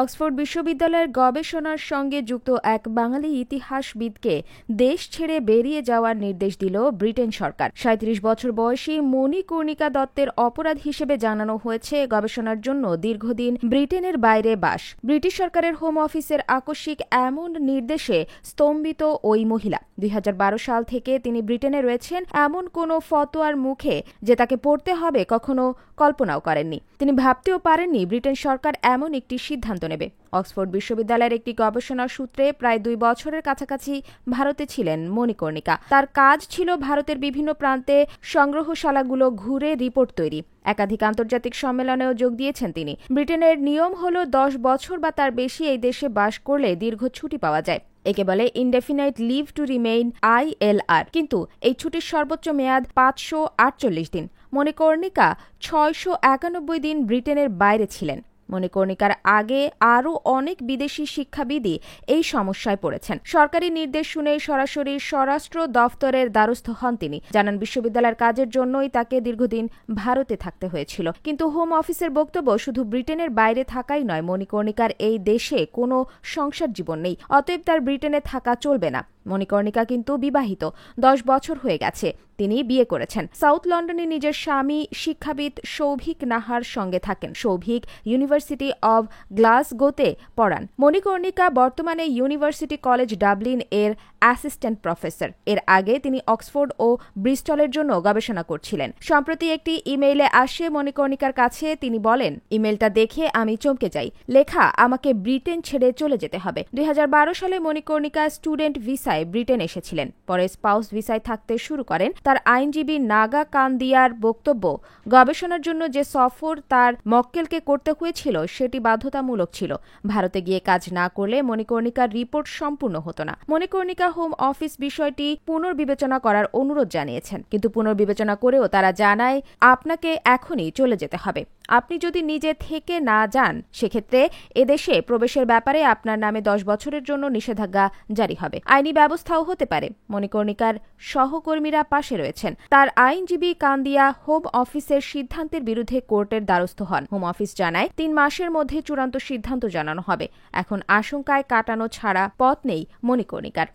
Oxford বিশ্ববিদ্যালয়ের গবেষণার সঙ্গে যুক্ত এক বাঙালি ইতিহাসবিদকে দেশ ছেড়ে বেরিয়ে যাওয়ার নির্দেশ দিল ব্রিটেন সরকার। ৩৭ বছর বয়সী মণিকর্ণিকা দত্তের অপরাধ হিসেবে জানানো হয়েছে গবেষণার জন্য দীর্ঘদিন ব্রিটেনের বাইরে বাস। ব্রিটিশ সরকারের হোম অফিসের আকস্মিক এমন নির্দেশে স্তম্ভিত ওই মহিলা। ২০১২ সাল থেকে তিনি ব্রিটেনে রয়েছেন এমন কোনো ফতোয়ার মুখে যে তাকে পড়তে হবে কখনো কল্পনাও করেননি। তিনি ভাবতেও পারেননি ব্রিটেন সরকার এমন একটি সিদ্ধান্ত নেবে। অক্সফোর্ড বিশ্ববিদ্যালয়ের একটি গবেষণা সূত্রে প্রায় ২ বছরের কাছাকাছি ভারতে ছিলেন মণিকর্ণিকা। তার কাজ ছিল ভারতের বিভিন্ন প্রান্তে সংগ্রহশালাগুলো ঘুরে রিপোর্ট তৈরি। একাধিক আন্তর্জাতিক সম্মেলনেও যোগ দিয়েছেন তিনি। ব্রিটেনের নিয়ম হল ১০ বছর বা তার বেশি এই দেশে বাস করলে দীর্ঘ ছুটি পাওয়া যায়। একে বলে indefinite leave to remain ILR। কিন্তু এই ছুটির সর্বোচ্চ মেয়াদ ৫৪৮ দিন। মণিকর্ণিকা ৬৯১ দিন ব্রিটেনের বাইরে ছিলেন। মণিকর্ণিকার আগে আরও অনেক বিদেশি শিক্ষাবিদই এই সমস্যায় পড়েছেন। সরকারি নির্দেশ শুনে সরাসরি স্বরাষ্ট্র দফতরের দ্বারস্থ হন তিনি। জানান বিশ্ববিদ্যালয়ের কাজের জন্যই তাকে দীর্ঘদিন ভারতে থাকতে হয়েছিল। কিন্তু হোম অফিসের বক্তব্য শুধু ব্রিটেনের বাইরে থাকাই নয়, মণিকর্ণিকার এই দেশে কোনো সংসার জীবন নেই, অতএব তার ব্রিটেনে থাকা চলবে না। মণিকর্ণিকা কিন্তু বিবাহিত, ১০ বছর হয়ে গেছে তিনি বিয়ে করেছেন। সাউথ লন্ডনে নিজের স্বামী শিক্ষাবিদ সৌভিক নাহার সঙ্গে থাকেন। সৌভিক ইউনিভার্সিটি অব গ্লাসগোতে পড়ান। মণিকর্ণিকা বর্তমানে ইউনিভার্সিটি কলেজ ডাবলিন এর অ্যাসিস্ট্যান্ট প্রফেসর। এর আগে তিনি অক্সফোর্ড ও ব্রিস্টলের জন্য গবেষণা করছিলেন। সম্প্রতি একটি ইমেইলে আসে মণিকর্ণিকার কাছে। তিনি বলেন, ইমেলটা দেখে আমি চমকে যাই। লেখা, আমাকে ব্রিটেন ছেড়ে চলে যেতে হবে। ২০১২ সালে মণিকর্ণিকা স্টুডেন্ট ভিসায় ব্রিটেন এসেছিলেন। পরে স্পাউস ভিসায় থাকতে শুরু করেন। তার আইনজীবী নাগা কান্দিয়ার বক্তব্য, গবেষণার জন্য যে সফর তার মক্কেলকে করতে হয়েছিল সেটি বাধ্যতামূলক ছিল। ভারতে গিয়ে কাজ না করলে মণিকর্ণিকার রিপোর্ট সম্পূর্ণ হতো না। মণিকর্ণিকা হোম অফিস বিষয়টি পুনর্বিবেচনা করার অনুরোধ জানিয়েছেন, কিন্তু পুনর্বিবেচনা করেও তারা জানায়, আপনাকে এখনই চলে যেতে হবে। আপনি যদি নিজে থেকে না যান সেক্ষেত্রে এদেশে প্রবেশের ব্যাপারে আপনার নামে ১০ বছরের জন্য নিষেধাজ্ঞা জারি হবে। আইনি ব্যবস্থাও হতে পারে। মণিকর্ণিকার সহকর্মীরা পাশে রয়েছেন। তার আইনজীবী কান্দিয়া হোম অফিসের সিদ্ধান্তের বিরুদ্ধে কোর্টের দ্বারস্থ হন। হোম অফিস জানায় ৩ মাসের মধ্যে চূড়ান্ত সিদ্ধান্ত জানানো হবে। এখন আশঙ্কায় কাটানো ছাড়া পথ নেই মণিকর্ণিকার।